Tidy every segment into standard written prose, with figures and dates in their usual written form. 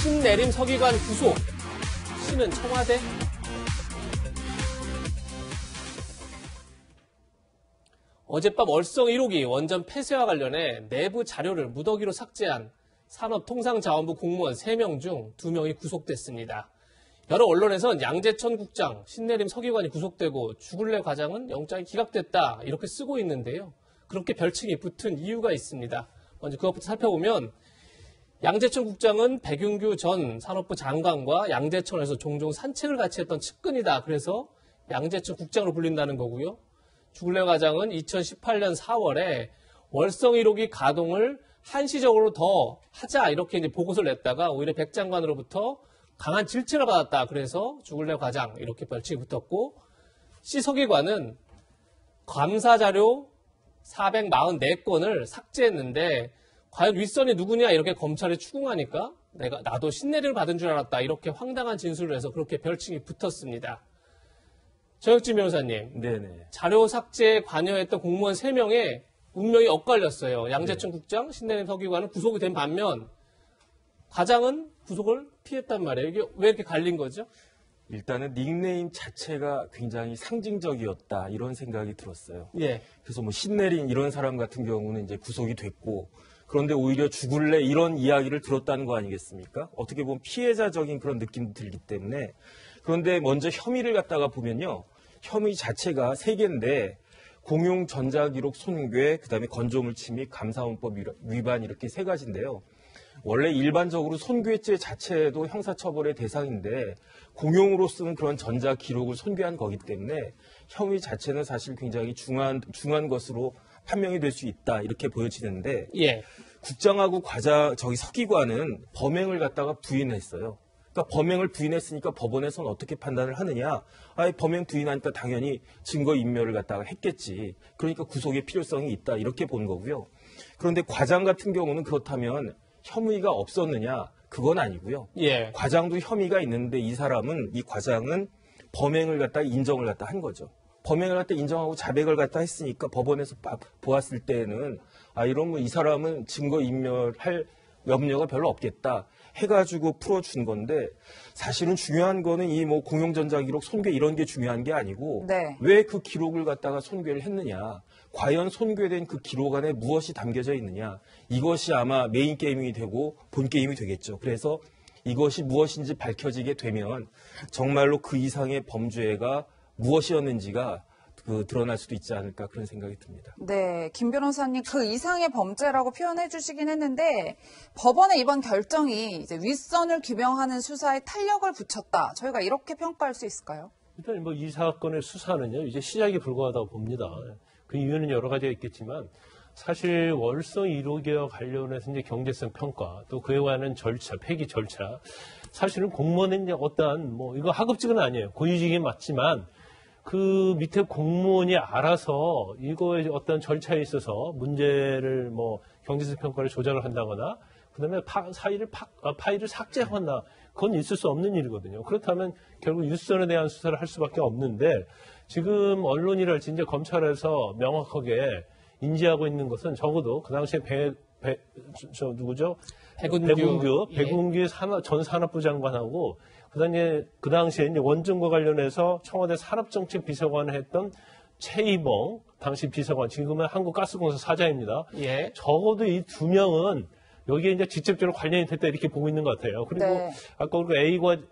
신내림 서기관 구속. 신은 청와대? 어젯밤 얼성 1호기 원전 폐쇄와 관련해 내부 자료를 무더기로 삭제한 산업통상자원부 공무원 3명 중 2명이 구속됐습니다. 여러 언론에선 양재천 국장, 신내림 서기관이 구속되고 주굴레 과장은 영장이 기각됐다 이렇게 쓰고 있는데요. 그렇게 별칭이 붙은 이유가 있습니다. 먼저 그것부터 살펴보면 양재천 국장은 백윤규 전 산업부 장관과 양재천에서 종종 산책을 같이 했던 측근이다. 그래서 양재천 국장으로 불린다는 거고요. 주굴레 과장은 2018년 4월에 월성 1호기 가동을 한시적으로 더 하자 이렇게 이제 보고서를 냈다가 오히려 백 장관으로부터 강한 질책을 받았다. 그래서 주굴레 과장 이렇게 별칭이 붙었고 C 서기관은 감사 자료 444건을 삭제했는데 과연 윗선이 누구냐 이렇게 검찰이 추궁하니까 나도 신내림을 받은 줄 알았다 이렇게 황당한 진술을 해서 그렇게 별칭이 붙었습니다. 정혁진 변호사님, 네네. 자료 삭제에 관여했던 공무원 3명의 운명이 엇갈렸어요. 양재천 국장, 신내림 서기관은 구속이 된 반면 과장은 구속을 피했단 말이에요. 이게 왜 이렇게 갈린 거죠? 일단은 닉네임 자체가 굉장히 상징적이었다 이런 생각이 들었어요. 예. 그래서 뭐 신내림 이런 사람 같은 경우는 이제 구속이 됐고 그런데 오히려 죽을래 이런 이야기를 들었다는 거 아니겠습니까? 어떻게 보면 피해자적인 그런 느낌도 들기 때문에 그런데 먼저 혐의를 갖다가 보면요. 혐의 자체가 3개인데 공용 전자기록 손괴, 그다음에 건조물 침입, 감사원법 위반 이렇게 3가지인데요. 원래 일반적으로 손괴죄 자체도 형사처벌의 대상인데 공용으로 쓰는 그런 전자기록을 손괴한 거기 때문에 혐의 자체는 사실 굉장히 중한 것으로 판명이 될 수 있다 이렇게 보여지는데 예. 국장하고 서기관은 범행을 갖다가 부인했어요. 그러니까 범행을 부인했으니까 법원에서는 어떻게 판단을 하느냐? 범행 부인하니까 당연히 증거인멸을 갖다가 했겠지. 그러니까 구속의 필요성이 있다 이렇게 본 거고요. 그런데 과장 같은 경우는 그렇다면 혐의가 없었느냐? 그건 아니고요. 예. 과장도 혐의가 있는데 이 과장은 범행을 갖다가 인정을 갖다 한 거죠. 범행을 갖다 인정하고 자백을 갖다 했으니까 법원에서 보았을 때는 이러면 이 사람은 증거인멸할 염려가 별로 없겠다 해가지고 풀어준 건데 사실은 중요한 거는 이 뭐 공용전자기록 손괴 이런 게 중요한 게 아니고 네. 왜 그 기록을 갖다가 손괴를 했느냐 과연 손괴된 그 기록 안에 무엇이 담겨져 있느냐 이것이 아마 메인 게임이 되고 본 게임이 되겠죠. 그래서 이것이 무엇인지 밝혀지게 되면 정말로 그 이상의 범죄가 무엇이었는지가 드러날 수도 있지 않을까 그런 생각이 듭니다. 네, 김 변호사님 그 이상의 범죄라고 표현해 주시긴 했는데 법원의 이번 결정이 이제 윗선을 규명하는 수사에 탄력을 붙였다. 저희가 이렇게 평가할 수 있을까요? 일단 뭐 이 사건의 수사는요 이제 시작이 불과하다고 봅니다. 그 이유는 여러 가지가 있겠지만 사실 월성 1호기와 관련해서 이제 경제성 평가 또 그에 관한 절차, 폐기 절차 사실은 공무원의 이제 어떠한 뭐 이거 하급직은 아니에요. 고위직이 맞지만. 그 밑에 공무원이 알아서 이거에 어떤 절차에 있어서 문제를 뭐 경제성 평가를 조작을 한다거나 그다음에 파일을 삭제하거나 그건 있을 수 없는 일이거든요. 그렇다면 결국 윗선에 대한 수사를 할 수밖에 없는데 지금 언론이랄지 이제 검찰에서 명확하게 인지하고 있는 것은 적어도 그 당시에 누구죠? 백운규 전 산업부 장관하고 그 당시에 이제 원전과 관련해서 청와대 산업정책비서관을 했던 최이봉 당시 비서관, 지금은 한국가스공사 사장입니다. 예. 적어도 이 2명은 여기에 이제 직접적으로 관련이 됐다 이렇게 보고 있는 것 같아요. 그리고 네. 아까 우리가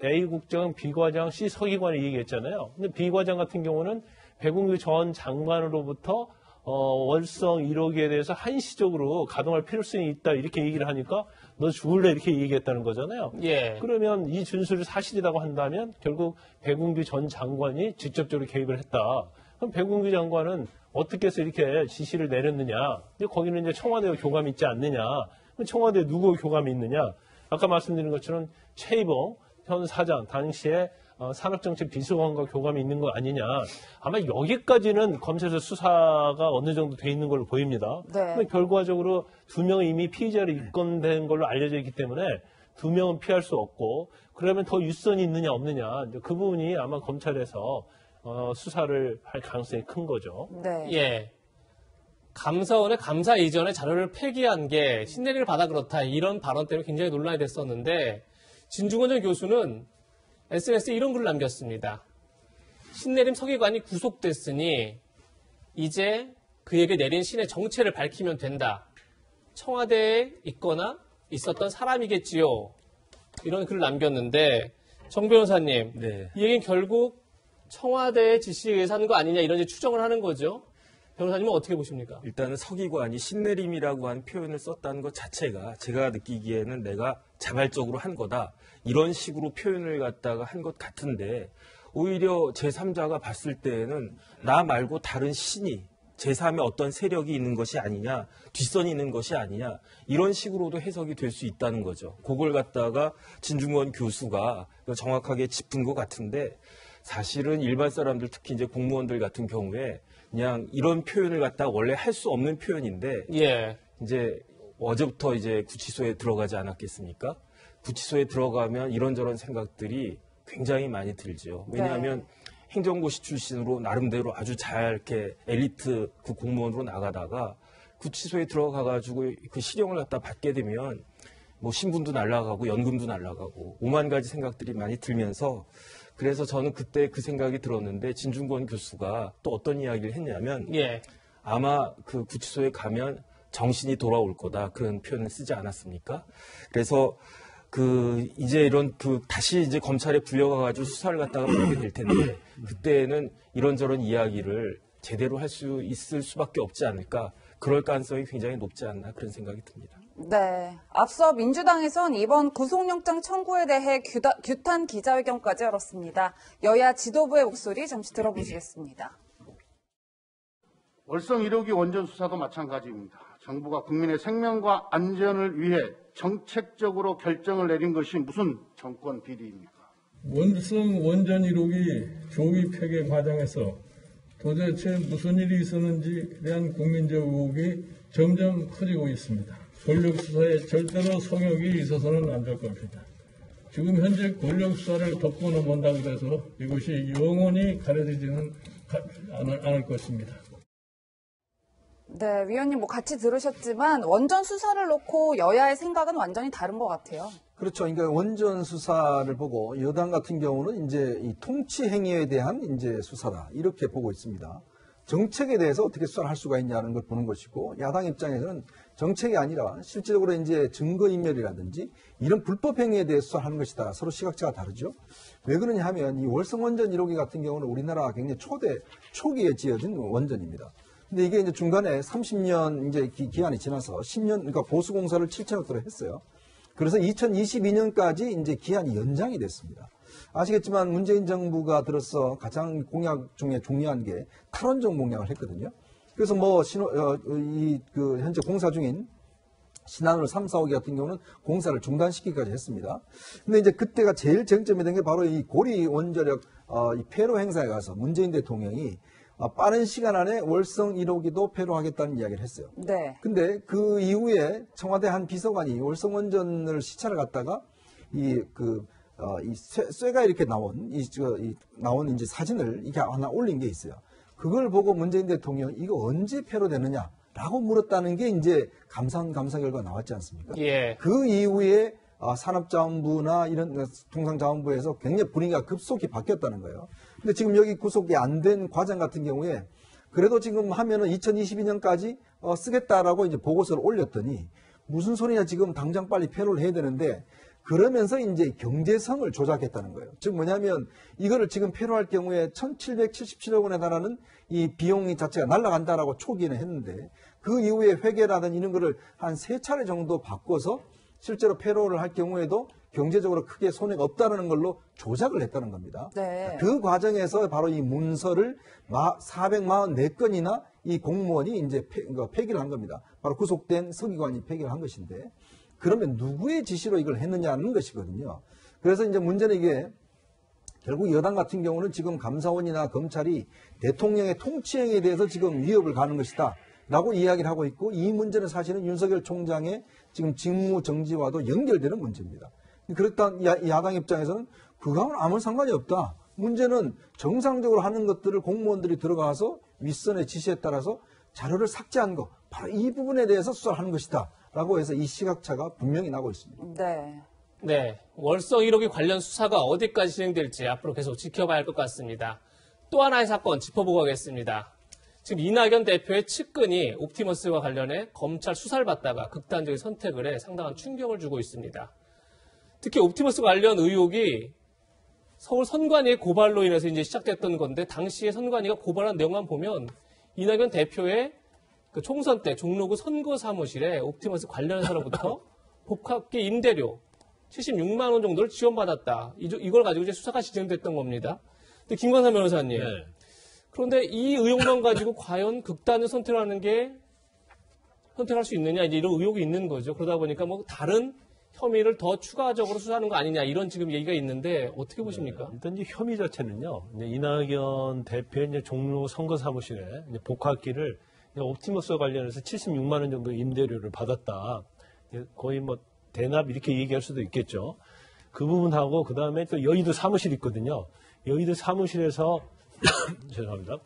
A 국장, B 과장, C 서기관을 얘기했잖아요. 근데 B 과장 같은 경우는 백운규 전 장관으로부터 월성 1호기에 대해서 한시적으로 가동할 필요성이 있다 이렇게 얘기를 하니까 너 죽을래 이렇게 얘기했다는 거잖아요. 예. 그러면 이 진술이 사실이라고 한다면 결국 백운규 전 장관이 직접적으로 개입을 했다. 그럼 백운규 장관은 어떻게 해서 이렇게 지시를 내렸느냐. 거기는 이제 청와대와 교감이 있지 않느냐. 그럼 청와대에 누구와 교감이 있느냐. 아까 말씀드린 것처럼 최이봉 현 사장 당시에 산업정책 비서관과 교감이 있는 거 아니냐. 아마 여기까지는 검찰에서 수사가 어느 정도 돼 있는 걸로 보입니다. 네. 결과적으로 2명은 이미 피의자로 입건된 걸로 알려져 있기 때문에 2명은 피할 수 없고 그러면 더 윗선이 있느냐 없느냐. 이제 그 부분이 아마 검찰에서 수사를 할 가능성이 큰 거죠. 네. 예. 감사원의 감사 이전에 자료를 폐기한 게 신내림을 받아 그렇다 이런 발언 때문에 굉장히 논란이 됐었는데 진중권 전 교수는 SNS에 이런 글을 남겼습니다. 신내림 서기관이 구속됐으니 이제 그에게 내린 신의 정체를 밝히면 된다. 청와대에 있거나 있었던 사람이겠지요. 이런 글을 남겼는데 정 변호사님, 네. 이 얘기는 결국 청와대의 지시에 의해서 하는 거 아니냐 이런 이제 추정을 하는 거죠. 변호사님은 어떻게 보십니까? 일단은 서기관이 신내림이라고 하는 표현을 썼다는 것 자체가 제가 느끼기에는 내가 자발적으로 한 거다. 이런 식으로 표현을 갖다가 한 것 같은데 오히려 제3자가 봤을 때에는 나 말고 다른 신이 제3의 어떤 세력이 있는 것이 아니냐, 뒷선이 있는 것이 아니냐, 이런 식으로도 해석이 될 수 있다는 거죠. 그걸 갖다가 진중권 교수가 정확하게 짚은 것 같은데 사실은 일반 사람들, 특히 이제 공무원들 같은 경우에 그냥 이런 표현을 갖다가 원래 할 수 없는 표현인데 예. 이제 어제부터 이제 구치소에 들어가지 않았겠습니까? 구치소에 들어가면 이런저런 생각들이 굉장히 많이 들죠. 왜냐하면 행정고시 출신으로 나름대로 아주 잘 이렇게 엘리트 그 공무원으로 나가다가 구치소에 들어가가지고 그 실형을 갖다 받게 되면 뭐 신분도 날아가고 연금도 날아가고 오만 가지 생각들이 많이 들면서 그래서 저는 그때 그 생각이 들었는데 진중권 교수가 또 어떤 이야기를 했냐면 예. 아마 그 구치소에 가면 정신이 돌아올 거다 그런 표현을 쓰지 않았습니까? 그래서 그 이제 이런 그 다시 이제 검찰에 불려가가지고 수사를 갖다가 받게 될 텐데 그때는 이런저런 이야기를 제대로 할 수 있을 수밖에 없지 않을까 그럴 가능성이 굉장히 높지 않나 그런 생각이 듭니다. 네. 앞서 민주당에선 이번 구속영장 청구에 대해 규탄 기자회견까지 열었습니다. 여야 지도부의 목소리 잠시 들어보시겠습니다. 월성 1호기 원전 수사도 마찬가지입니다. 정부가 국민의 생명과 안전을 위해 정책적으로 결정을 내린 것이 무슨 정권 비리입니까? 월성 원전 1호기 조기 폐기 과정에서 도대체 무슨 일이 있었는지에 대한 국민적 의혹이 점점 커지고 있습니다. 권력수사에 절대로 성역이 있어서는 안 될 겁니다. 지금 현재 권력수사를 덮고 넘어간다고 해서 이것이 영원히 가려지지는 않을 것입니다. 네, 위원님 뭐 같이 들으셨지만 원전 수사를 놓고 여야의 생각은 완전히 다른 것 같아요. 그렇죠. 그러니까 원전 수사를 보고 여당 같은 경우는 이제 이 통치 행위에 대한 이제 수사다 이렇게 보고 있습니다. 정책에 대해서 어떻게 수사를 할 수가 있냐는 걸 보는 것이고 야당 입장에서는 정책이 아니라 실질적으로 이제 증거인멸이라든지 이런 불법 행위에 대해 수사하는 것이다. 서로 시각차가 다르죠. 왜 그러냐 하면 이 월성 원전 1호기 같은 경우는 우리나라 굉장히 초기에 지어진 원전입니다. 근데 이게 이제 중간에 30년 이제 기한이 지나서 10년, 그러니까 보수공사를 7천억 달러 했어요. 그래서 2022년까지 이제 기한이 연장이 됐습니다. 아시겠지만 문재인 정부가 들어서 가장 공약 중에 중요한 게 탈원전 공약을 했거든요. 그래서 뭐 현재 공사 중인 신한울 3, 4호기 같은 경우는 공사를 중단시키기까지 했습니다. 근데 이제 그때가 제일 쟁점이 된 게 바로 이 고리 원자력 이 폐로 행사에 가서 문재인 대통령이 빠른 시간 안에 월성 1호기도 폐로하겠다는 이야기를 했어요. 네. 근데 그 이후에 청와대 한 비서관이 월성 원전을 시찰을 갔다가 이 쇠가 이렇게 나온 나온 이제 사진을 이렇게 하나 올린 게 있어요. 그걸 보고 문재인 대통령 이거 언제 폐로되느냐라고 물었다는 게 이제 감사 결과 나왔지 않습니까? 예. 그 이후에 산업자원부나 이런 통상자원부에서 굉장히 분위기가 급속히 바뀌었다는 거예요. 근데 지금 여기 구속이 안 된 과정 같은 경우에 그래도 지금 하면은 2022년까지 쓰겠다라고 이제 보고서를 올렸더니 무슨 소리냐 지금 당장 빨리 폐로를 해야 되는데 그러면서 이제 경제성을 조작했다는 거예요. 즉 뭐냐면 이거를 지금 폐로할 경우에 1,777억 원에 달하는 이 비용이 자체가 날아간다라고 초기에는 했는데 그 이후에 회계라든지 이런 거를 한 3차례 정도 바꿔서 실제로 폐로를 할 경우에도 경제적으로 크게 손해가 없다는 걸로 조작을 했다는 겁니다. 네. 그 과정에서 바로 이 문서를 444건이나 이 공무원이 이제 폐기를 한 겁니다. 바로 구속된 서기관이 폐기를 한 것인데 그러면 누구의 지시로 이걸 했느냐는 것이거든요. 그래서 이제 문제는 이게 결국 여당 같은 경우는 지금 감사원이나 검찰이 대통령의 통치행위에 대해서 지금 위협을 가는 것이다. 라고 이야기를 하고 있고 이 문제는 사실은 윤석열 총장의 지금 직무 정지와도 연결되는 문제입니다. 그렇다 야당 입장에서는 그거하고는 아무 상관이 없다. 문제는 정상적으로 하는 것들을 공무원들이 들어가서 윗선의 지시에 따라서 자료를 삭제한 거 바로 이 부분에 대해서 수사를 하는 것이다. 라고 해서 이 시각차가 분명히 나고 있습니다. 네. 네, 월성 1호기 관련 수사가 어디까지 진행될지 앞으로 계속 지켜봐야 할 것 같습니다. 또 하나의 사건 짚어보고 가겠습니다. 지금 이낙연 대표의 측근이 옵티머스와 관련해 검찰 수사를 받다가 극단적인 선택을 해 상당한 충격을 주고 있습니다. 특히 옵티머스 관련 의혹이 서울 선관위의 고발로 인해서 이제 시작됐던 건데, 당시에 선관위가 고발한 내용만 보면 이낙연 대표의 그 총선 때 종로구 선거 사무실에 옵티머스 관련해서로부터 복합기 임대료 76만 원 정도를 지원받았다. 이걸 가지고 이제 수사가 진행됐던 겁니다. 근데 김광삼 변호사님. 네. 그런데 이 의혹만 가지고 과연 극단을 선택할 수 있느냐, 이제 이런 의혹이 있는 거죠. 그러다 보니까 뭐 다른 혐의를 더 추가적으로 수사하는 거 아니냐, 이런 지금 얘기가 있는데 어떻게 보십니까? 일단 이 혐의 자체는요, 이제 이낙연 대표의 이제 종로 선거 사무실에 이제 복합기를 옵티머스와 관련해서 76만 원 정도 임대료를 받았다. 거의 뭐 대납 이렇게 얘기할 수도 있겠죠. 그 부분하고 그 다음에 또 여의도 사무실 있거든요. 여의도 사무실에서 죄송합니다.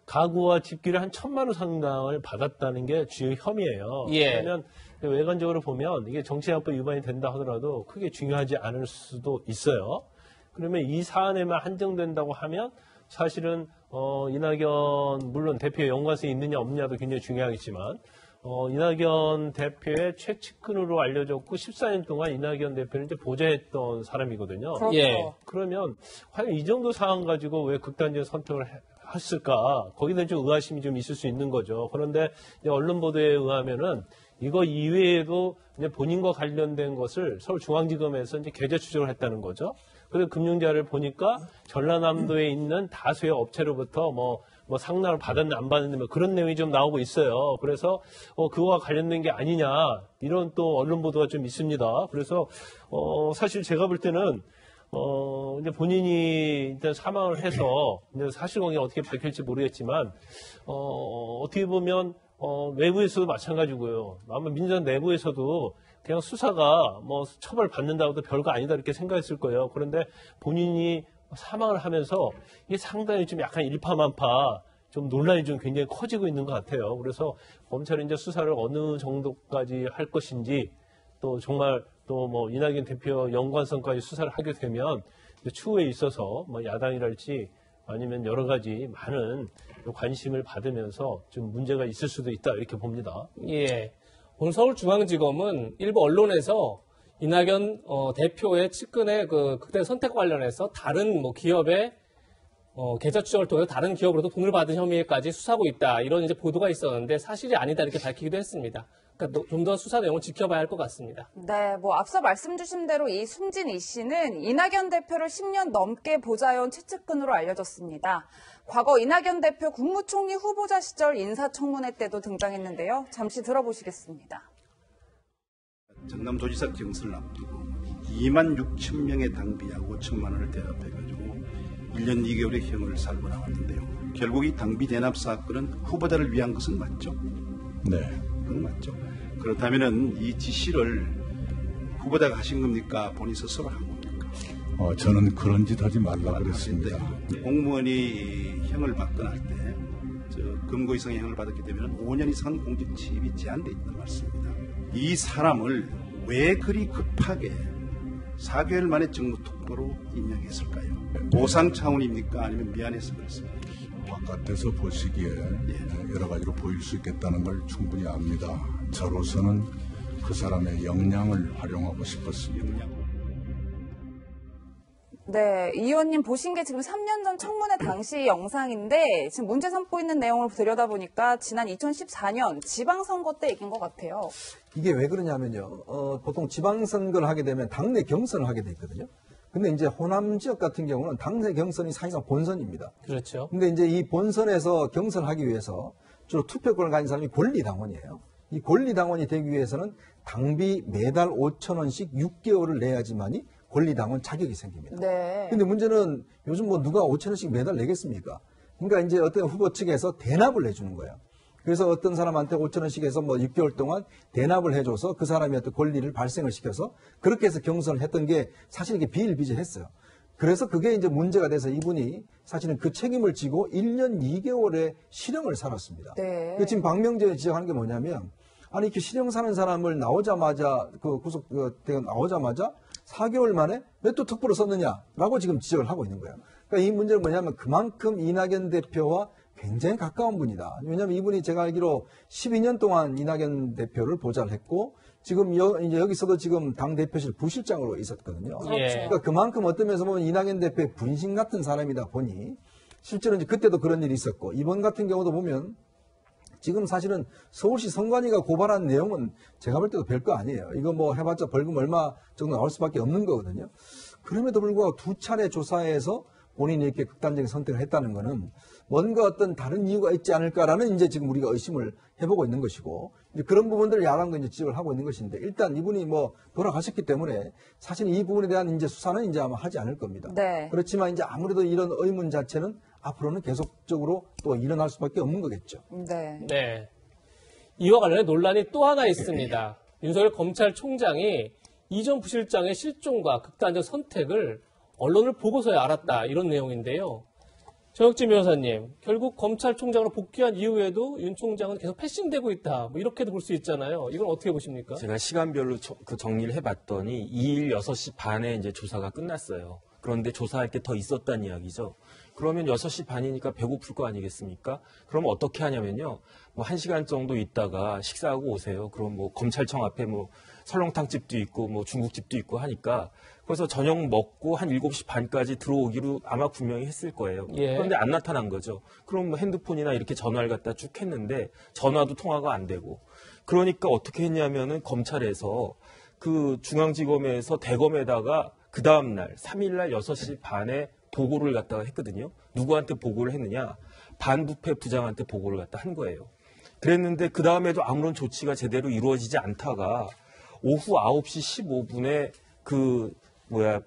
가구와 집기를 한 1,000만 원 상당을 받았다는 게 주요 혐의예요. 예. 그러면 외관적으로 보면 이게 정치자금법 위반이 된다 하더라도 크게 중요하지 않을 수도 있어요. 그러면 이 사안에만 한정된다고 하면 사실은 이낙연 물론 대표의 연관성이 있느냐 없느냐도 굉장히 중요하겠지만 이낙연 대표의 최측근으로 알려졌고 14년 동안 이낙연 대표를 이제 보좌했던 사람이거든요. 그렇죠. 예. 그러면 과연 이 정도 사안 가지고 왜 극단적인 선택을 했을까? 거기에 대한 좀 의아심이 좀 있을 수 있는 거죠. 그런데 이제 언론 보도에 의하면은 이거 이외에도 이제 본인과 관련된 것을 서울중앙지검에서 이제 계좌 추적을 했다는 거죠. 그래서 금융자를 보니까 전라남도에 있는 다수의 업체로부터 뭐 상납을 받았는데 안 받았는데 뭐 그런 내용이 좀 나오고 있어요. 그래서 그거와 관련된 게 아니냐 이런 또 언론 보도가 좀 있습니다. 그래서 사실 제가 볼 때는 이제 본인이 일단 사망을 해서 이제 사실관계가 어떻게 밝힐지 모르겠지만 어떻게 보면 외부에서도 마찬가지고요. 아마 민주당 내부에서도 그냥 수사가 뭐 처벌 받는다고도 별거 아니다 이렇게 생각했을 거예요. 그런데 본인이 사망을 하면서 이게 상당히 좀 약간 일파만파 좀 논란이 좀 굉장히 커지고 있는 것 같아요. 그래서 검찰이 이제 수사를 어느 정도까지 할 것인지 또 정말 또 뭐 이낙연 대표 연관성까지 수사를 하게 되면 추후에 있어서 뭐 야당이랄지 아니면 여러 가지 많은 관심을 받으면서 좀 문제가 있을 수도 있다 이렇게 봅니다. 예. 오늘 서울중앙지검은 일부 언론에서 이낙연 대표의 측근의 그 극단 선택 관련해서 다른 뭐 기업의 계좌 추적을 통해서 다른 기업으로도 돈을 받은 혐의까지 수사하고 있다, 이런 이제 보도가 있었는데 사실이 아니다 이렇게 밝히기도 했습니다. 그러니까 좀 더 수사 내용을 지켜봐야 할 것 같습니다. 네, 뭐 앞서 말씀 주신 대로 이 숨진 이 씨는 이낙연 대표를 10년 넘게 보좌해온 최측근으로 알려졌습니다. 과거 이낙연 대표 국무총리 후보자 시절 인사청문회 때도 등장했는데요. 잠시 들어보시겠습니다. 전남도지사 경선을 앞두고 2만 6천 명의 당비약 5천만 원을 대납해가지고 1년 2개월의 형을 살고 나왔는데요. 결국 이 당비 대납 사건은 후보자를 위한 것은 맞죠? 네. 그건 맞죠. 그렇다면은 이 지시를 후보자가 하신 겁니까? 본인 스스로 한 겁니까? 저는 그런 짓 하지 말라 그랬습니다. 공무원이 형을 받거나 할 때 금고 이상의 형을 받았기 때문에 5년 이상 공직 취입이 제한돼 있다는 말씀입니다. 이 사람을 왜 그리 급하게 4개월 만에 정무특보로 임명했을까요? 보상 차원입니까? 아니면 미안해서 그렇습니까? 바깥에서 보시기에 여러 가지로 보일 수 있겠다는 걸 충분히 압니다. 저로서는 그 사람의 역량을 활용하고 싶었습니다. 네, 이 의원님 보신 게 지금 3년 전 청문회 당시 영상인데 지금 문제 삼고 있는 내용을 들여다보니까 지난 2014년 지방선거 때 얘기인 것 같아요. 이게 왜 그러냐면요. 보통 지방선거를 하게 되면 당내 경선을 하게 돼 있거든요. 근데 이제 호남 지역 같은 경우는 당내 경선이 사실상 본선입니다. 그렇죠. 근데 이제 이 본선에서 경선을 하기 위해서 주로 투표권을 가진 사람이 권리당원이에요. 이 권리당원이 되기 위해서는 당비 매달 5천 원씩 6개월을 내야지만이 권리당원 자격이 생깁니다. 네. 근데 문제는 요즘 뭐 누가 5천 원씩 매달 내겠습니까? 그러니까 이제 어떤 후보 측에서 대납을 해주는 거예요. 그래서 어떤 사람한테 5천 원씩 해서 뭐 6개월 동안 대납을 해줘서 그 사람이 어떤 권리를 발생을 시켜서 그렇게 해서 경선을 했던 게 사실 이게 비일비재했어요. 그래서 그게 이제 문제가 돼서 이분이 사실은 그 책임을 지고 1년 2개월의 실형을 살았습니다. 네. 지금 박명재가 지적하는 게 뭐냐면 아니 이렇게 실형 사는 사람을 나오자마자 구속되어 나오자마자 4개월 만에 왜 또 특보를 썼느냐라고 지금 지적을 하고 있는 거예요. 그러니까 이 문제는 뭐냐면 그만큼 이낙연 대표와 굉장히 가까운 분이다. 왜냐하면 이분이 제가 알기로 12년 동안 이낙연 대표를 보좌를 했고 지금 이제 여기서도 지금 당 대표실 부실장으로 있었거든요. 예. 그러니까 그만큼 어떤 면에서 보면 이낙연 대표의 분신 같은 사람이다 보니 실제로 이제 그때도 그런 일이 있었고 이번 같은 경우도 보면 지금 사실은 서울시 선관위가 고발한 내용은 제가 볼 때도 별거 아니에요. 이거 뭐 해봤자 벌금 얼마 정도 나올 수밖에 없는 거거든요. 그럼에도 불구하고 2차례 조사에서 본인이 이렇게 극단적인 선택을 했다는 거는 뭔가 어떤 다른 이유가 있지 않을까라는 이제 지금 우리가 의심을 해보고 있는 것이고 이제 그런 부분들을 야당도 이제 지적을 하고 있는 것인데 일단 이분이 뭐 돌아가셨기 때문에 사실 이 부분에 대한 이제 수사는 이제 아마 하지 않을 겁니다. 네. 그렇지만 이제 아무래도 이런 의문 자체는 앞으로는 계속적으로 또 일어날 수밖에 없는 거겠죠. 네. 네. 이와 관련해 논란이 또 하나 있습니다. 윤석열 검찰총장이 이 전 부실장의 실종과 극단적 선택을 언론을 보고서야 알았다 이런 내용인데요. 정혁진 변호사님, 결국 검찰총장으로 복귀한 이후에도 윤 총장은 계속 패싱되고 있다. 뭐 이렇게도 볼 수 있잖아요. 이건 어떻게 보십니까? 제가 시간별로 그 정리를 해봤더니 2일 6시 반에 이제 조사가 끝났어요. 그런데 조사할 게 더 있었다는 이야기죠. 그러면 6시 반이니까 배고플 거 아니겠습니까? 그럼 어떻게 하냐면요. 뭐 1시간 정도 있다가 식사하고 오세요. 그럼 뭐 검찰청 앞에 뭐 설렁탕집도 있고 뭐 중국집도 있고 하니까 그래서 저녁 먹고 한 7시 반까지 들어오기로 아마 분명히 했을 거예요. 예. 그런데 안 나타난 거죠. 그럼 뭐 핸드폰이나 이렇게 전화를 갖다 쭉 했는데 전화도 통화가 안 되고 그러니까 어떻게 했냐면은 검찰에서 그 중앙지검에서 대검에다가 그 다음날 3일날 6시 반에 보고를 갖다가 했거든요. 누구한테 보고를 했느냐? 반부패 부장한테 보고를 갖다 한 거예요. 그랬는데 그 다음에도 아무런 조치가 제대로 이루어지지 않다가 오후 9시 15분에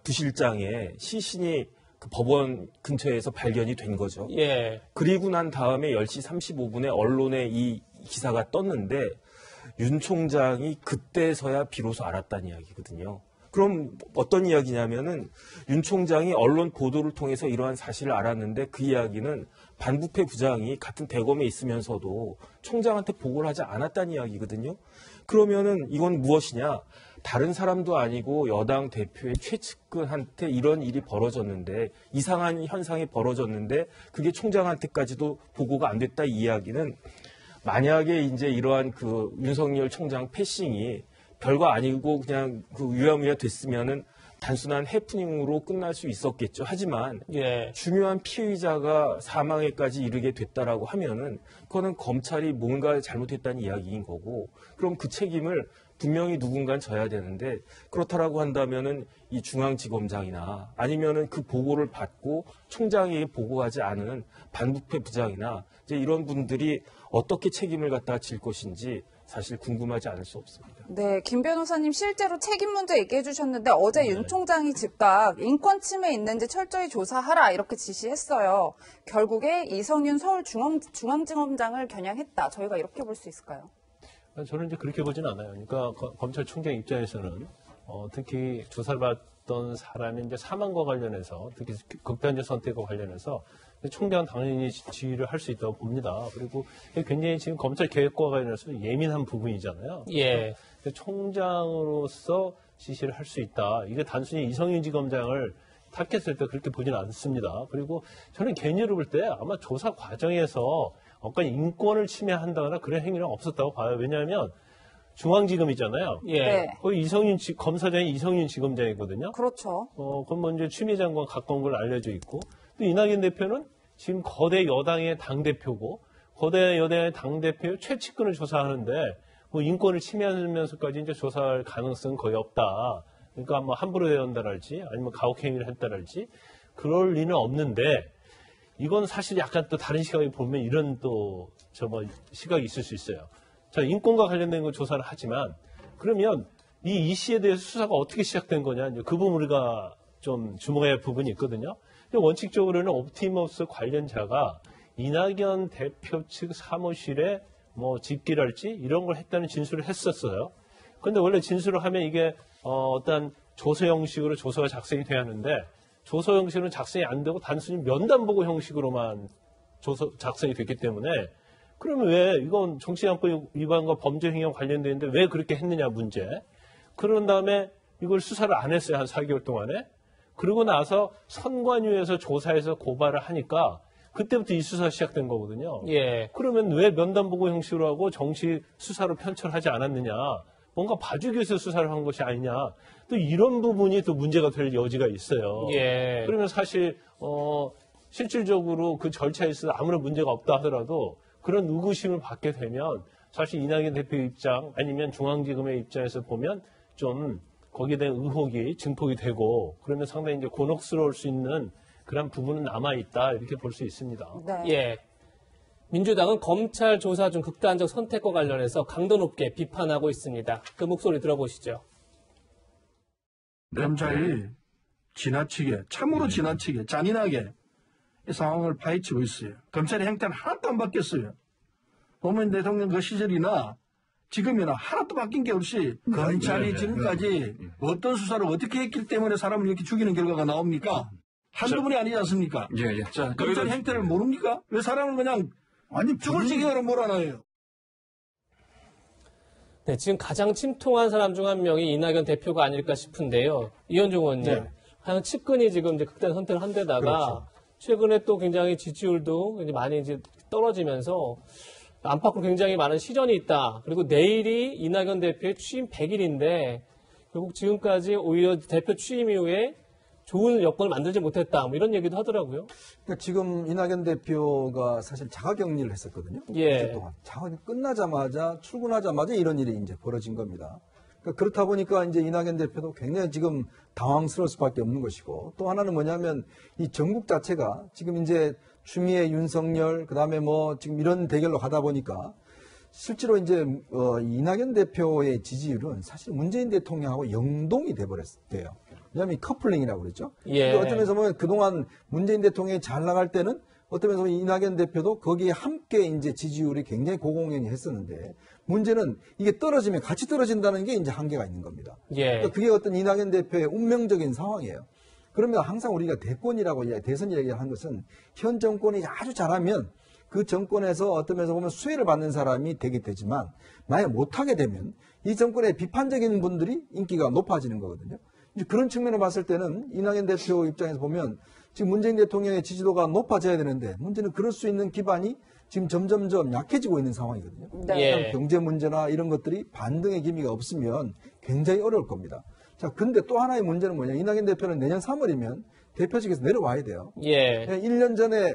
부실장의 시신이 그 법원 근처에서 발견이 된 거죠. 예. 그리고 난 다음에 10시 35분에 언론에 이 기사가 떴는데 윤 총장이 그때서야 비로소 알았다는 이야기거든요. 그럼 어떤 이야기냐면은 윤 총장이 언론 보도를 통해서 이러한 사실을 알았는데 그 이야기는 반부패 부장이 같은 대검에 있으면서도 총장한테 보고를 하지 않았다는 이야기거든요. 그러면은 이건 무엇이냐? 다른 사람도 아니고 여당 대표의 최측근한테 이런 일이 벌어졌는데 이상한 현상이 벌어졌는데 그게 총장한테까지도 보고가 안 됐다 이 이야기는 만약에 이제 이러한 그 윤석열 총장 패싱이 별거 아니고 그냥 그 유야무야 됐으면은 단순한 해프닝으로 끝날 수 있었겠죠. 하지만 예. 중요한 피의자가 사망에까지 이르게 됐다라고 하면은 그거는 검찰이 뭔가 잘못했다는 이야기인 거고 그럼 그 책임을 분명히 누군가는 져야 되는데 그렇다라고 한다면은 이 중앙지검장이나 아니면은 그 보고를 받고 총장에게 보고하지 않은 반부패 부장이나 이제 이런 분들이 어떻게 책임을 갖다가 질 것인지 사실 궁금하지 않을 수 없습니다. 네, 김 변호사님 실제로 책임 문제 얘기해 주셨는데 어제 윤 총장이 즉각 인권 침해 있는지 철저히 조사하라 이렇게 지시했어요. 결국에 이성윤 서울중앙지검장을 겨냥했다. 저희가 이렇게 볼 수 있을까요? 저는 이제 그렇게 보진 않아요. 그러니까 검찰총장 입장에서는 특히 조사를 받던 사람의 이제 사망과 관련해서 특히 극단적 선택과 관련해서 총장은 당연히 지휘를 할 수 있다고 봅니다. 그리고 굉장히 지금 검찰 개혁과 관련해서 예민한 부분이잖아요. 예. 총장으로서 지시를 할 수 있다. 이게 단순히 이성윤 지검장을 탓했을 때 그렇게 보지는 않습니다. 그리고 저는 개인적으로 볼 때 아마 조사 과정에서 어떤 인권을 침해한다거나 그런 행위는 없었다고 봐요. 왜냐하면 중앙지검이잖아요. 예. 네. 거기 검사장이 이성윤 지검장이거든요. 그렇죠. 그건 먼저 추미애 장관 가까운 걸 알려져 있고 또 이낙연 대표는 지금 거대 여당의 당대표고 거대 여당의 당대표의 최측근을 조사하는데 뭐 인권을 침해하면서까지 이제 조사할 가능성은 거의 없다. 그러니까 뭐 함부로 대한다랄지 아니면 가혹행위를 했다랄지 그럴 리는 없는데 이건 사실 약간 또 다른 시각에 보면 이런 또 시각이 있을 수 있어요. 자, 인권과 관련된 거 조사를 하지만 그러면 이 씨에 대해서 수사가 어떻게 시작된 거냐 그 부분 우리가 좀 주목해야 할 부분이 있거든요. 원칙적으로는 옵티머스 관련자가 이낙연 대표 측 사무실에 뭐 집기랄지 이런 걸 했다는 진술을 했었어요. 그런데 원래 진술을 하면 이게 어떤 조서 형식으로 조서가 작성이 돼야 하는데 조서 형식으로는 작성이 안 되고 단순히 면담 보고 형식으로만 조서 작성이 됐기 때문에 그러면 왜 이건 정치자금법 위반과 범죄 행위와 관련되어 있는데 왜 그렇게 했느냐 문제. 그런 다음에 이걸 수사를 안 했어요. 한 4개월 동안에. 그러고 나서 선관위에서 조사해서 고발을 하니까 그때부터 이 수사가 시작된 거거든요. 예. 그러면 왜 면담보고 형식으로 하고 정치 수사로 편철하지 않았느냐. 뭔가 봐주기 위해서 수사를 한 것이 아니냐. 또 이런 부분이 또 문제가 될 여지가 있어요. 예. 그러면 사실 실질적으로 그 절차에 있어서 아무런 문제가 없다 하더라도 그런 의구심을 받게 되면 사실 이낙연 대표 입장 아니면 중앙지검의 입장에서 보면 좀 거기에 대한 의혹이 증폭이 되고 그러면 상당히 이제 곤혹스러울 수 있는 그런 부분은 남아있다 이렇게 볼 수 있습니다. 네. 예. 민주당은 검찰 조사 중 극단적 선택과 관련해서 강도 높게 비판하고 있습니다. 그 목소리 들어보시죠. 검찰이 지나치게, 참으로 지나치게, 잔인하게 이 상황을 파헤치고 있어요. 검찰의 행태는 하나도 안 바뀌었어요. 노무현 대통령 그 시절이나 지금이나 하나도 바뀐 게 없이 검찰이 지금까지 어떤 수사를 어떻게 했기 때문에 사람을 이렇게 죽이는 결과가 나옵니까? 한두 분이 아니지 않습니까? 자, 검찰의 행태를 모릅니까? 왜 사람을 그냥 죽을 지경으로 몰아넣어요? 네, 지금 가장 침통한 사람 중 한 명이 이낙연 대표가 아닐까 싶은데요. 이현종 의원님, 한 측근이 지금 이제 극단 선택을 한 데다가 최근에 또 굉장히 지지율도 이제 많이 이제 떨어지면서 안팎으로 굉장히 많은 시전이 있다. 그리고 내일이 이낙연 대표의 취임 100일인데 결국 지금까지 오히려 대표 취임 이후에 좋은 여건을 만들지 못했다. 뭐 이런 얘기도 하더라고요. 그러니까 지금 이낙연 대표가 사실 자가격리를 했었거든요. 예. 동안 자가격리 끝나자마자 출근하자마자 이런 일이 이제 벌어진 겁니다. 그러니까 그렇다 보니까 이제 이낙연 대표도 굉장히 지금 당황스러울 수밖에 없는 것이고 또 하나는 뭐냐면 이 전국 자체가 지금 이제 추미애, 윤석열, 그다음에 뭐 지금 이런 대결로 가다 보니까 실제로 이제 이낙연 대표의 지지율은 사실 문재인 대통령하고 영동이 돼버렸대요. 왜냐하면 커플링이라고 그랬죠. 예. 어떤 면에서 보면 그동안 문재인 대통령이 잘 나갈 때는 어떤 면에서 보면 이낙연 대표도 거기에 함께 이제 지지율이 굉장히 고공행했었는데 문제는 이게 떨어지면 같이 떨어진다는 게 이제 한계가 있는 겁니다. 예. 그러니까 그게 어떤 이낙연 대표의 운명적인 상황이에요. 그러면 항상 우리가 대권이라고 대선 이야기하는 것은 현 정권이 아주 잘하면 그 정권에서 어떤 면에서 보면 수혜를 받는 사람이 되게 되지만 만약 못하게 되면 이 정권의 비판적인 분들이 인기가 높아지는 거거든요. 이제 그런 측면을 봤을 때는 이낙연 대표 입장에서 보면 지금 문재인 대통령의 지지도가 높아져야 되는데 문제는 그럴 수 있는 기반이 지금 점점점 약해지고 있는 상황이거든요. 예. 경제 문제나 이런 것들이 반등의 기미가 없으면 굉장히 어려울 겁니다. 자, 근데 또 하나의 문제는 뭐냐. 이낙연 대표는 내년 3월이면 대표직에서 내려와야 돼요. 예. 1년 전에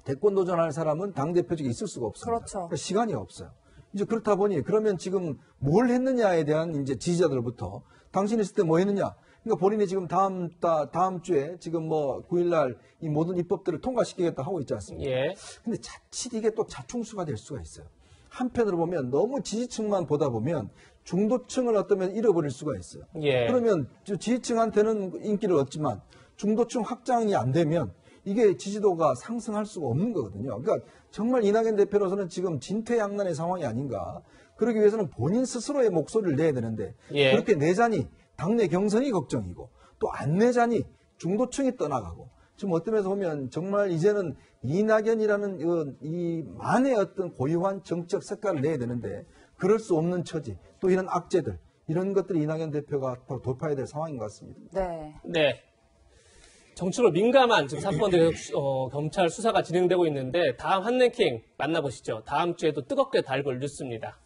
대권 도전할 사람은 당대표직에 있을 수가 없습니다. 그렇죠. 그러니까 시간이 없어요. 이제 그렇다 보니 그러면 지금 뭘 했느냐에 대한 이제 지지자들부터 당신이 있을 때 뭐 했느냐. 그러니까 본인이 지금 다음 주에 지금 뭐 9일날 이 모든 입법들을 통과시키겠다 하고 있지 않습니까? 예. 근데 자칫 이게 또 자충수가 될 수가 있어요. 한편으로 보면 너무 지지층만 보다 보면 중도층을 어쩌면 잃어버릴 수가 있어요. 예. 그러면 지지층한테는 인기를 얻지만 중도층 확장이 안 되면 이게 지지도가 상승할 수가 없는 거거든요. 그러니까 정말 이낙연 대표로서는 지금 진퇴양난의 상황이 아닌가. 그러기 위해서는 본인 스스로의 목소리를 내야 되는데 예. 그렇게 내자니 당내 경선이 걱정이고 또 안 내자니 중도층이 떠나가고 지금 어떤 면에서 보면 정말 이제는 이낙연이라는 이 만의 어떤 고유한 정책 색깔을 내야 되는데 그럴 수 없는 처지 또 이런 악재들 이런 것들이 이낙연 대표가 바로 돌파해야 될 상황인 것 같습니다. 네. 네. 정치로 민감한 지금 사건들 검찰 수사가 진행되고 있는데 다음 한랭킹 만나보시죠. 다음 주에도 뜨겁게 달굴 뉴스입니다.